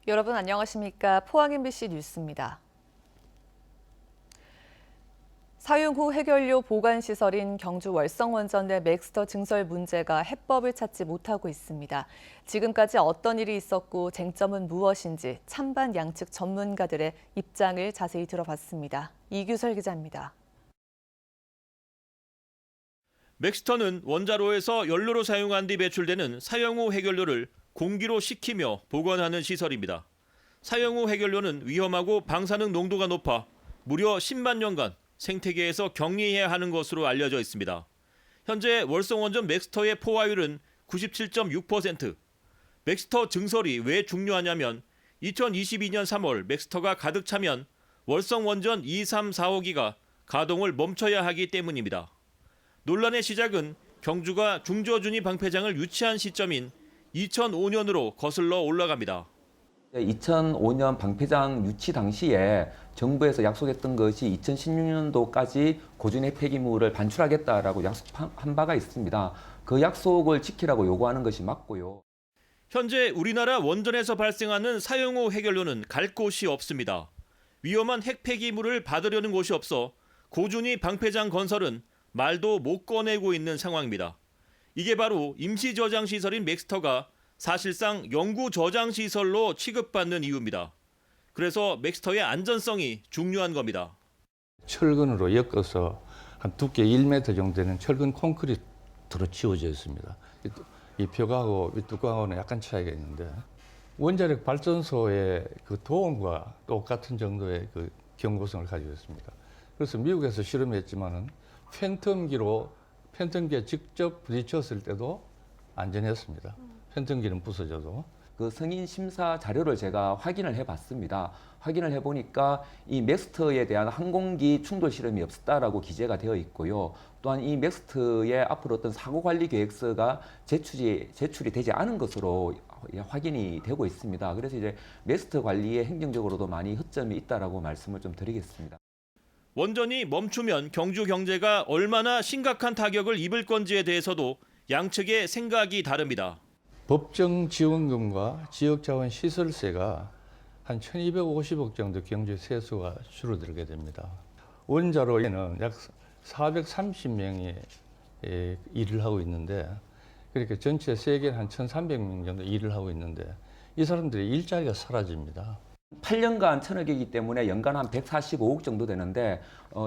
여러분 안녕하십니까? 포항 MBC 뉴스입니다. 사용 후 해결료 보관시설인 경주 월성원전 내 맥스터 증설 문제가 해법을 찾지 못하고 있습니다. 지금까지 어떤 일이 있었고 쟁점은 무엇인지 찬반 양측 전문가들의 입장을 자세히 들어봤습니다. 이규설 기자입니다. 맥스터는 원자로에서 연료로 사용한 뒤 배출되는 사용 후 해결료를 공기로 식히며 보관하는 시설입니다. 사용 후 해결료는 위험하고 방사능 농도가 높아 무려 10만 년간 생태계에서 격리해야 하는 것으로 알려져 있습니다. 현재 월성원전 맥스터의 포화율은 97.6%. 맥스터 증설이 왜 중요하냐면 2022년 3월 맥스터가 가득 차면 월성원전 2, 3, 4호기가 가동을 멈춰야 하기 때문입니다. 논란의 시작은 경주가 중저준위 방패장을 유치한 시점인 2005년으로 거슬러 올라갑니다. 2005년 방패장 유치 당시에 정부에서 약속했던 것이 2016년도까지 고준위 폐기물을 반출하겠다라고 약속한 바가 있습니다. 그 약속을 지키라고 요구하는 것이 맞고요. 현재 우리나라 원전에서 발생하는 사용 후 해결료는 갈 곳이 없습니다. 위험한 핵 폐기물을 받으려는 곳이 없어 고준위 방패장 건설은 말도 못 꺼내고 있는 상황입니다. 이게 바로 임시 저장 시설인 맥스터가 사실상 영구 저장 시설로 취급받는 이유입니다. 그래서 맥스터의 안전성이 중요한 겁니다. 철근으로 엮어서 한 두께 1m 정도 되는 철근 콘크리트로 지어져 있습니다. 이 벽하고 이 뚜껑하고는 약간 차이가 있는데 원자력 발전소의 그 도움과 똑같은 정도의 그 견고성을 가지고 있습니다. 그래서 미국에서 실험했지만은 팬텀기에 직접 부딪혔을 때도 안전했습니다. 팬텀기는 부서져도. 그 승인 심사 자료를 제가 확인을 해봤습니다. 확인을 해보니까 이 맥스터에 대한 항공기 충돌 실험이 없었다라고 기재가 되어 있고요. 또한 이 맥스터의 앞으로 어떤 사고 관리 계획서가 제출이 되지 않은 것으로 확인이 되고 있습니다. 그래서 이제 맥스터 관리에 행정적으로도 많이 허점이 있다라고 말씀을 좀 드리겠습니다. 원전이 멈추면 경주 경제가 얼마나 심각한 타격을 입을 건지에 대해서도 양측의 생각이 다릅니다. 법정 지원금과 지역자원 시설세가 한 1,250억 정도 경제 세수가 줄어들게 됩니다. 원자로에는 약 430명이 일을 하고 있는데 그러니까 전체 세계는 한 1,300명 정도 일을 하고 있는데 이 사람들의 일자리가 사라집니다. 8년간 1,000억이기 때문에 연간 한 145억 정도 되는데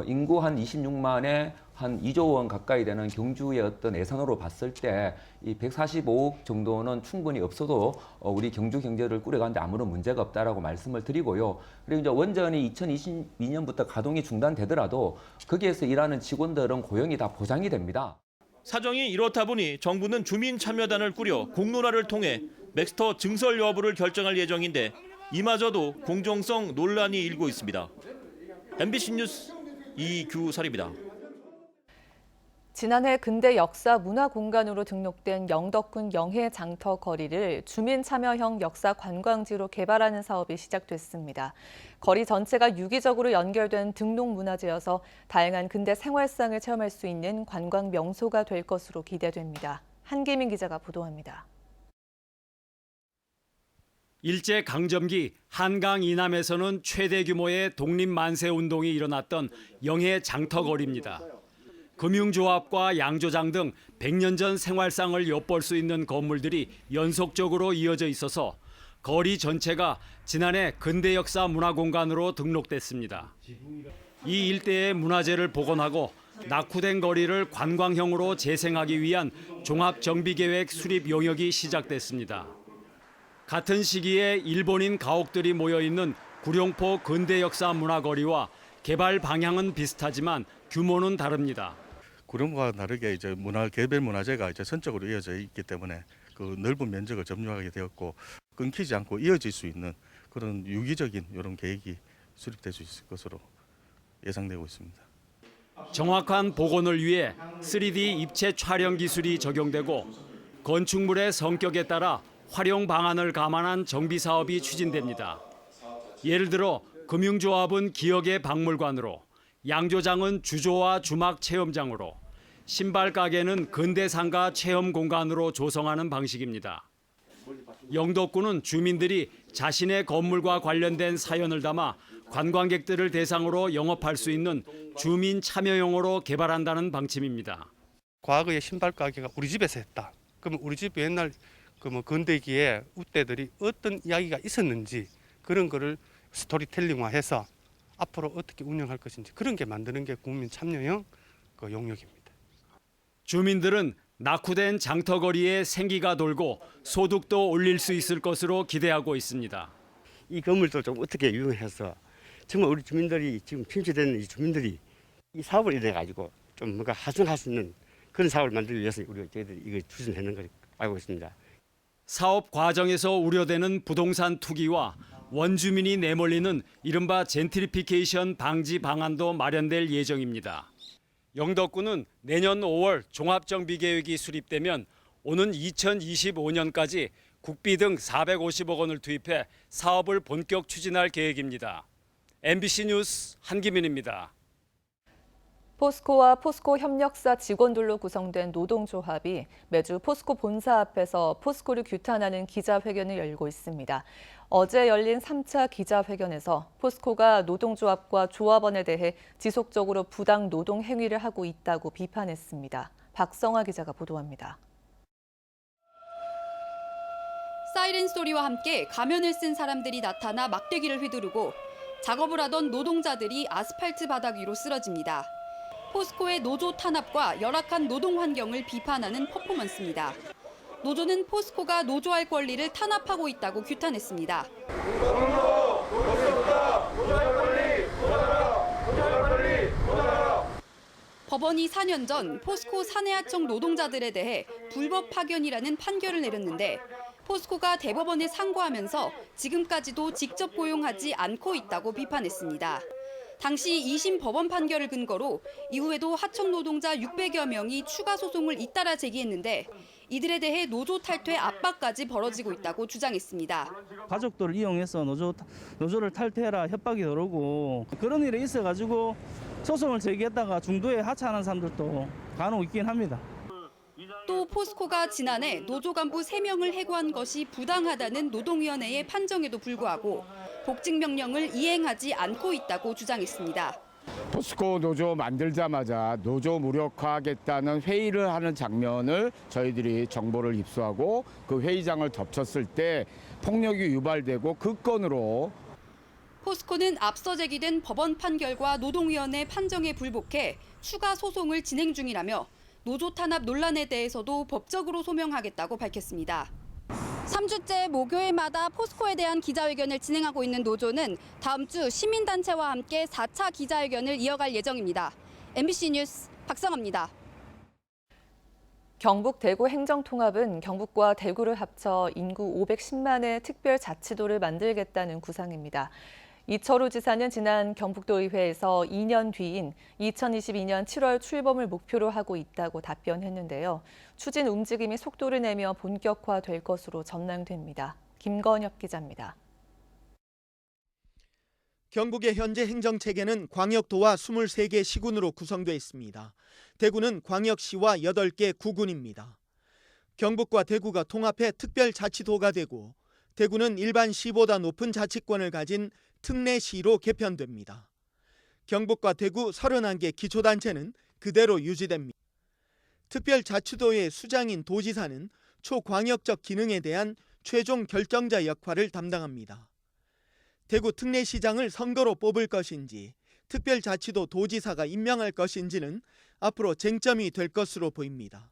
인구 한 26만에 한 2조 원 가까이 되는 경주의 어떤 예산으로 봤을 때 이 145억 정도는 충분히 없어도 우리 경주 경제를 꾸려가는데 아무런 문제가 없다라고 말씀을 드리고요. 그리고 이제 원전이 2022년부터 가동이 중단되더라도 거기에서 일하는 직원들은 고용이 다 보장이 됩니다. 사정이 이렇다 보니 정부는 주민 참여단을 꾸려 공론화를 통해 맥스터 증설 여부를 결정할 예정인데 이마저도 공정성 논란이 일고 있습니다. MBC 뉴스 이규설입니다. 지난해 근대 역사 문화 공간으로 등록된 영덕군 영해 장터 거리를 주민 참여형 역사 관광지로 개발하는 사업이 시작됐습니다. 거리 전체가 유기적으로 연결된 등록 문화재여서 다양한 근대 생활상을 체험할 수 있는 관광 명소가 될 것으로 기대됩니다. 한기민 기자가 보도합니다. 일제강점기 한강 이남에서는 최대 규모의 독립만세 운동이 일어났던 영해 장터거리입니다. 금융조합과 양조장 등 100년 전 생활상을 엿볼 수 있는 건물들이 연속적으로 이어져 있어서 거리 전체가 지난해 근대역사 문화공간으로 등록됐습니다. 이 일대의 문화재를 복원하고 낙후된 거리를 관광형으로 재생하기 위한 종합정비계획 수립 용역이 시작됐습니다. 같은 시기에 일본인 가옥들이 모여있는 구룡포 근대역사 문화거리와 개발 방향은 비슷하지만 규모는 다릅니다. 구룡포와 다르게 이제 개별 문화재가 이제 선적으로 이어져 있기 때문에 그 넓은 면적을 점유하게 되었고 끊기지 않고 이어질 수 있는 그런 유기적인 이런 계획이 수립될 수 있을 것으로 예상되고 있습니다. 정확한 복원을 위해 3D 입체 촬영 기술이 적용되고 건축물의 성격에 따라 활용 방안을 감안한 정비 사업이 추진됩니다. 예를 들어 금융조합은 기억의 박물관으로, 양조장은 주조와 주막 체험장으로, 신발 가게는 근대상가 체험 공간으로 조성하는 방식입니다. 영덕군은 주민들이 자신의 건물과 관련된 사연을 담아 관광객들을 대상으로 영업할 수 있는 주민 참여용으로 개발한다는 방침입니다. 과거에 신발 가게가 우리 집에서 했다. 그러면 우리 집 옛날 건대기에 우대들이 어떤 이야기가 있었는지 그런 거를 스토리텔링화해서 앞으로 어떻게 운영할 것인지 그런 게 만드는 게 국민 참여형 그 용역입니다. 주민들은 낙후된 장터거리에 생기가 돌고 소득도 올릴 수 있을 것으로 기대하고 있습니다. 이 건물도 좀 어떻게 이용해서 정말 우리 주민들이 지금 침체된 이 주민들이 이 사업을 이뤄 가지고 좀 뭔가 활성화할 수 있는 그런 사업을 만들기 위해서 우리가 저희들이 이거 추진하는 걸 알고 있습니다. 사업 과정에서 우려되는 부동산 투기와 원주민이 내몰리는 이른바 젠트리피케이션 방지 방안도 마련될 예정입니다. 영덕군은 내년 5월 종합정비계획이 수립되면 오는 2025년까지 국비 등 450억 원을 투입해 사업을 본격 추진할 계획입니다. MBC 뉴스 한기민입니다. 포스코와 포스코 협력사 직원들로 구성된 노동조합이 매주 포스코 본사 앞에서 포스코를 규탄하는 기자회견을 열고 있습니다. 어제 열린 3차 기자회견에서 포스코가 노동조합과 조합원에 대해 지속적으로 부당 노동 행위를 하고 있다고 비판했습니다. 박성아 기자가 보도합니다. 사이렌 소리와 함께 가면을 쓴 사람들이 나타나 막대기를 휘두르고 작업을 하던 노동자들이 아스팔트 바닥 위로 쓰러집니다. 포스코의 노조 탄압과 열악한 노동 환경을 비판하는 퍼포먼스입니다. 노조는 포스코가 노조할 권리를 탄압하고 있다고 규탄했습니다. 법원이 4년 전 포스코 사내하청 노동자들에 대해 불법 파견이라는 판결을 내렸는데 포스코가 대법원에 상고하면서 지금까지도 직접 고용하지 않고 있다고 비판했습니다. 당시 2심 법원 판결을 근거로 이후에도 하청 노동자 600여 명이 추가 소송을 잇따라 제기했는데 이들에 대해 노조 탈퇴 압박까지 벌어지고 있다고 주장했습니다. 가족들을 이용해서 노조를 탈퇴해라 협박이 들어오고 그런 일이 있어가지고 소송을 제기했다가 중도에 하차하는 사람들도 간혹 있긴 합니다. 또 포스코가 지난해 노조 간부 3명을 해고한 것이 부당하다는 노동위원회의 판정에도 불구하고 복직 명령을 이행하지 않고 있다고 주장했습니다. 포스코 노조 만들자마자 노조 무력화하겠다는 회의를 하는 장면을 저희들이 정보를 입수하고 그 회의장을 덮쳤을 때 폭력이 유발되고 그 건으로 포스코는 앞서 제기된 법원 판결과 노동위원회 판정에 불복해 추가 소송을 진행 중이라며 노조 탄압 논란에 대해서도 법적으로 소명하겠다고 밝혔습니다. 3주째 목요일마다 포스코에 대한 기자회견을 진행하고 있는 노조는 다음 주 시민단체와 함께 4차 기자회견을 이어갈 예정입니다. MBC 뉴스 박성아입니다. 경북 대구 행정통합은 경북과 대구를 합쳐 인구 510만의 특별자치도를 만들겠다는 구상입니다. 이철우 지사는 지난 경북도의회에서 2년 뒤인 2022년 7월 출범을 목표로 하고 있다고 답변했는데요. 추진 움직임이 속도를 내며 본격화될 것으로 전망됩니다. 김건혁 기자입니다. 경북의 현재 행정체계는 광역도와 23개 시군으로 구성되어 있습니다. 대구는 광역시와 8개 구군입니다. 경북과 대구가 통합해 특별자치도가 되고 대구는 일반 시보다 높은 자치권을 가진 특례시로 개편됩니다. 경북과 대구 31개 기초단체는 그대로 유지됩니다. 특별자치도의 수장인 도지사는 초광역적 기능에 대한 최종 결정자 역할을 담당합니다. 대구 특례시장을 선거로 뽑을 것인지 특별자치도 도지사가 임명할 것인지는 앞으로 쟁점이 될 것으로 보입니다.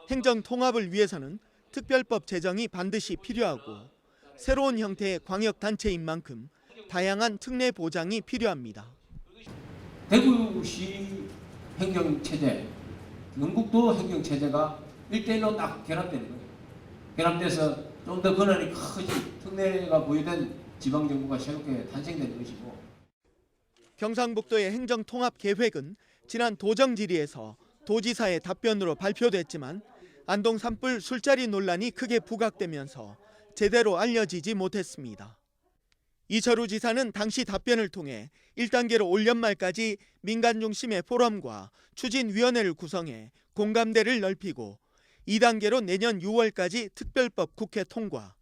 행정통합을 위해서는 특별법 제정이 반드시 필요하고 새로운 형태의 광역단체인 만큼 다양한 특례 보장이 필요합니다. 대구시 행정체제, 경북도 행정체제가 1대1로 딱 결합되는 거예요. 결합돼서 좀 더 권한이 크지 특례가 보유된 지방정부가 새롭게 탄생되는 것이고. 경상북도의 행정통합 계획은 지난 도정질의에서 도지사의 답변으로 발표됐지만 안동 산불 술자리 논란이 크게 부각되면서 제대로 알려지지 못했습니다. 이철우 지사는 당시 답변을 통해 1단계로 올 연말까지 민간 중심의 포럼과 추진위원회를 구성해 공감대를 넓히고 2단계로 내년 6월까지 특별법 국회 통과,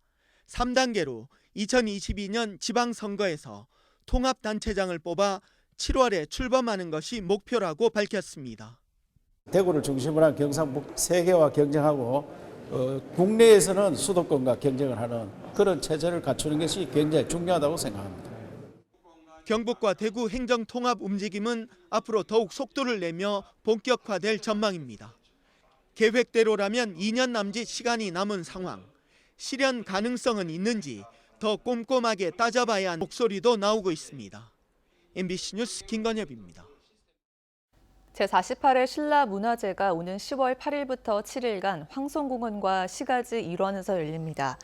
3단계로 2022년 지방선거에서 통합단체장을 뽑아 7월에 출범하는 것이 목표라고 밝혔습니다. 대구를 중심으로 한 경상북도 3개와 경쟁하고 국내에서는 수도권과 경쟁을 하는 그런 체제를 갖추는 것이 굉장히 중요하다고 생각합니다. 경북과 대구 행정통합 움직임은 앞으로 더욱 속도를 내며 본격화될 전망입니다. 계획대로라면 2년 남짓 시간이 남은 상황. 실현 가능성은 있는지 더 꼼꼼하게 따져봐야 하는 목소리도 나오고 있습니다. MBC 뉴스 김건엽입니다. 제48회 신라문화제가 오는 10월 8일부터 7일간 황송공원과 시가지 일원에서 열립니다.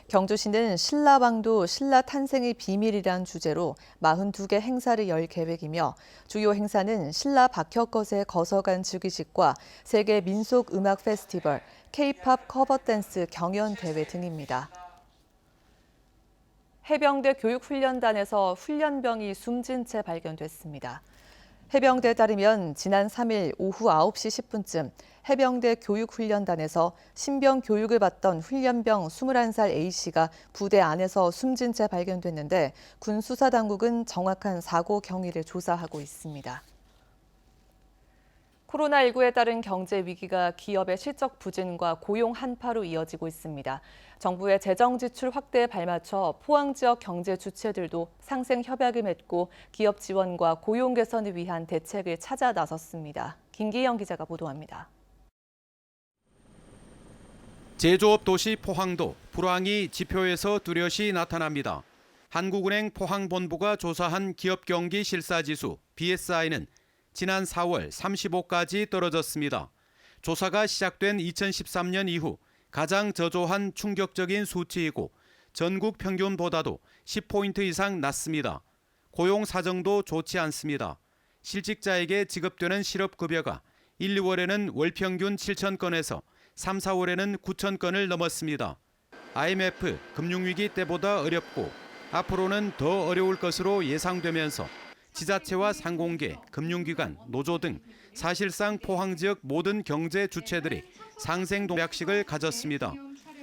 경주시는 신라방도 신라 탄생의 비밀이란 주제로 42개 행사를 열 계획이며 주요 행사는 신라 박혁것의 거서관 즉위식과 세계 민속 음악 페스티벌, K-팝 커버 댄스 경연 대회 등입니다. 해병대 교육훈련단에서 훈련병이 숨진 채 발견됐습니다. 해병대에 따르면 지난 3일 오후 9시 10분쯤 해병대 교육훈련단에서 신병 교육을 받던 훈련병 21살 A씨가 부대 안에서 숨진 채 발견됐는데 군 수사당국은 정확한 사고 경위를 조사하고 있습니다. 코로나19에 따른 경제 위기가 기업의 실적 부진과 고용 한파로 이어지고 있습니다. 정부의 재정 지출 확대에 발맞춰 포항 지역 경제 주체들도 상생 협약을 맺고 기업 지원과 고용 개선을 위한 대책을 찾아 나섰습니다. 김기영 기자가 보도합니다. 제조업 도시 포항도 불황이 지표에서 뚜렷이 나타납니다. 한국은행 포항본부가 조사한 기업 경기 실사지수 BSI는 지난 4월 35까지 떨어졌습니다. 조사가 시작된 2013년 이후 가장 저조한 충격적인 수치이고 전국 평균보다도 10포인트 이상 낮습니다. 고용 사정도 좋지 않습니다. 실직자에게 지급되는 실업급여가 1, 2월에는 월 평균 7천 건에서 3, 4월에는 9천 건을 넘었습니다. IMF 금융위기 때보다 어렵고 앞으로는 더 어려울 것으로 예상되면서 지자체와 상공계, 금융기관, 노조 등 사실상 포항 지역 모든 경제 주체들이 상생 동약식을 가졌습니다.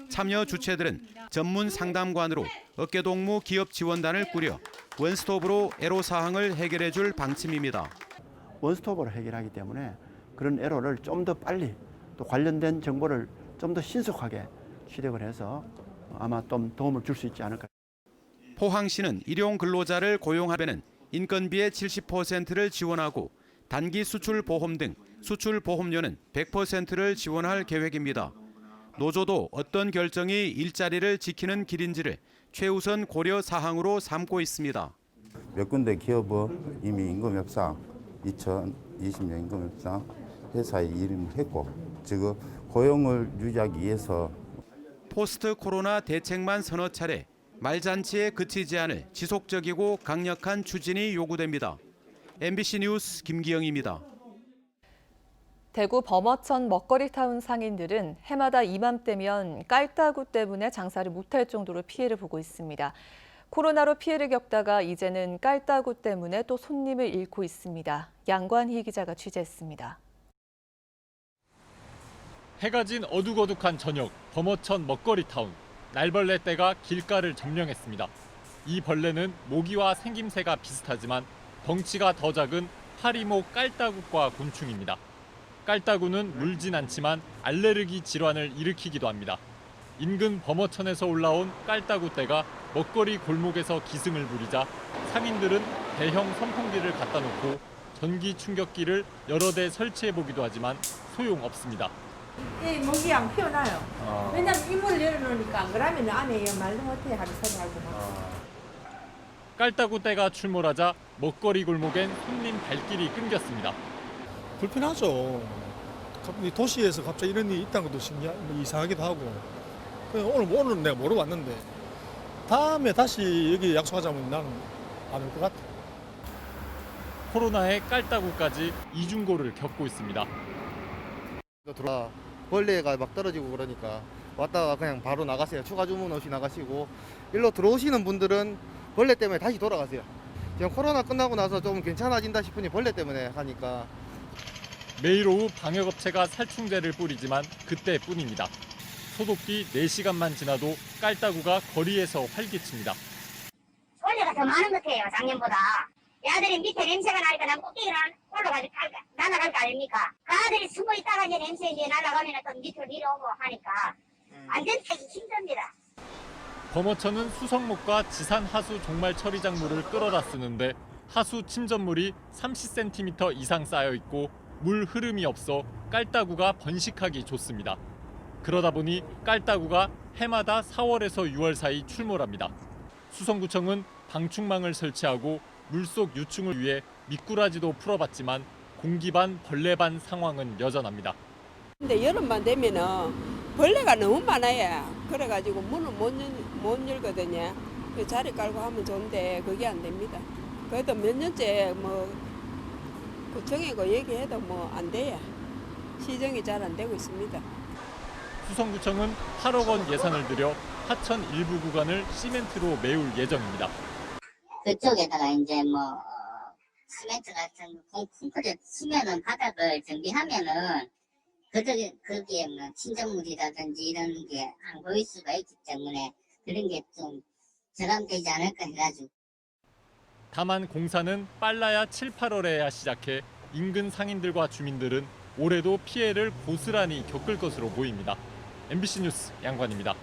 참여 주체들은 전문 상담관으로 어깨동무 기업 지원단을 꾸려 원스톱으로 애로사항을 해결해 줄 방침입니다. 원스톱으로 해결하기 때문에 그런 애로를 좀 더 빨리 또 관련된 정보를 좀 더 신속하게 취득을 해서 아마 좀 도움을 줄 수 있지 않을까. 포항시는 일용 근로자를 고용하려면 인건비의 70%를 지원하고 단기 수출 보험 등 수출 보험료는 100%를 지원할 계획입니다. 노조도 어떤 결정이 일자리를 지키는 길인지를 최우선 고려 사항으로 삼고 있습니다. 몇 군데 기업은 이미 임금 협상, 2020년 임금 협상 회사에 이름을 했고 지금 고용을 유지하기 위해서 포스트 코로나 대책만 서너 차례 말잔치에 그치지 않을 지속적이고 강력한 추진이 요구됩니다. MBC 뉴스 김기영입니다. 대구 범어천 먹거리타운 상인들은 해마다 이맘때면 깔따구 때문에 장사를 못할 정도로 피해를 보고 있습니다. 코로나로 피해를 겪다가 이제는 깔따구 때문에 또 손님을 잃고 있습니다. 양관희 기자가 취재했습니다. 해가 진 어둑어둑한 저녁, 범어천 먹거리타운. 날벌레 떼가 길가를 점령했습니다. 이 벌레는 모기와 생김새가 비슷하지만 덩치가 더 작은 하리모 깔따구과 곤충입니다. 깔따구는 물진 않지만 알레르기 질환을 일으키기도 합니다. 인근 범어천에서 올라온 깔따구 떼가 먹거리 골목에서 기승을 부리자 상인들은 대형 선풍기를 갖다 놓고 전기 충격기를 여러 대 설치해보기도 하지만 소용없습니다. 이 모기 안 피워놔요. 왜냐면 이문을 열어놓으니까 안 그러면 안에 말도 못해 하루살이 하고. 깔따구 떼가 출몰하자 먹거리 골목엔 손님 발길이 끊겼습니다. 불편하죠. 도시에서 갑자기 이런 일이 있다는 것도 이상하기도 하고. 오늘 내가 모르고 왔는데 다음에 다시 여기 약속하자면 나는 안 올 것 같아. 코로나에 깔따구까지 이중고를 겪고 있습니다. 벌레가 막 떨어지고 그러니까 왔다가 그냥 바로 나가세요. 추가 주문 없이 나가시고 일로 들어오시는 분들은 벌레 때문에 다시 돌아가세요. 지금 코로나 끝나고 나서 좀 괜찮아진다 싶으니 벌레 때문에 하니까. 매일 오후 방역업체가 살충제를 뿌리지만 그때뿐입니다. 소독기 4시간만 지나도 깔따구가 거리에서 활기칩니다. 원래가 더 많은 것 같아요, 작년보다. 애들이 밑에 냄새가 나니까 난 꼭대기를 올라가지고 날아갈 거 아닙니까? 그 아들이 숨어 있다가 이제 냄새 이제 날아가면 또 밑으로 내려오고 하니까 완전 타기 힘듭니다. 범어천은 수성목과 지산 하수 종말 처리 작물을 끌어다 쓰는데 하수 침전물이 30cm 이상 쌓여 있고 물 흐름이 없어 깔따구가 번식하기 좋습니다. 그러다 보니 깔따구가 해마다 4월에서 6월 사이 출몰합니다. 수성구청은 방충망을 설치하고 물속 유충을 위해 미꾸라지도 풀어봤지만 공기 반 벌레 반 상황은 여전합니다. 근데 여름만 되면은 벌레가 너무 많아요. 그래가지고 문을 못 열거든요. 자리 깔고 하면 좋은데 그게 안 됩니다. 그래도 몇 년째 뭐 구청이고 얘기해도 뭐 안 돼요. 시정이 잘 안 되고 있습니다. 수성구청은 8억 원 예산을 들여 하천 일부 구간을 시멘트로 메울 예정입니다. 그쪽에다가 이제 뭐 시멘트 같은 콘크리트 치면은 바닥을 정비하면은 거기에 뭐 침전물이라든지 이런 게 안 보일 수가 있기 때문에 그런 게 좀 절감되지 않을까 해가지고. 다만 공사는 빨라야 7, 8월에 해야 시작해 인근 상인들과 주민들은 올해도 피해를 고스란히 겪을 것으로 보입니다. MBC 뉴스 양관입니다.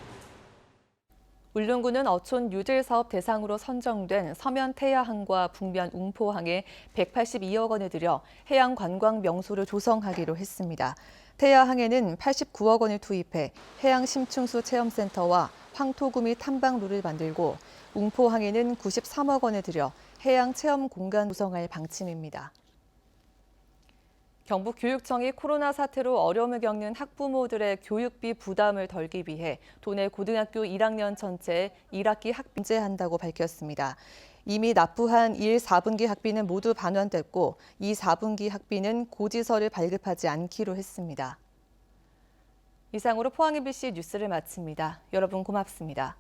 울릉군은 어촌 유질 사업 대상으로 선정된 서면 태야항과 북면 웅포항에 182억 원을 들여 해양 관광 명소를 조성하기로 했습니다. 태야항에는 89억 원을 투입해 해양 심층수 체험센터와 황토구미 탐방로를 만들고 웅포항에는 93억 원을 들여 해양 체험 공간 조성할 방침입니다. 경북교육청이 코로나 사태로 어려움을 겪는 학부모들의 교육비 부담을 덜기 위해 도내 고등학교 1학년 전체에 1학기 학비 인제한다고 밝혔습니다. 이미 납부한 1, 4분기 학비는 모두 반환됐고 2, 4분기 학비는 고지서를 발급하지 않기로 했습니다. 이상으로 포항 MBC 뉴스를 마칩니다. 여러분 고맙습니다.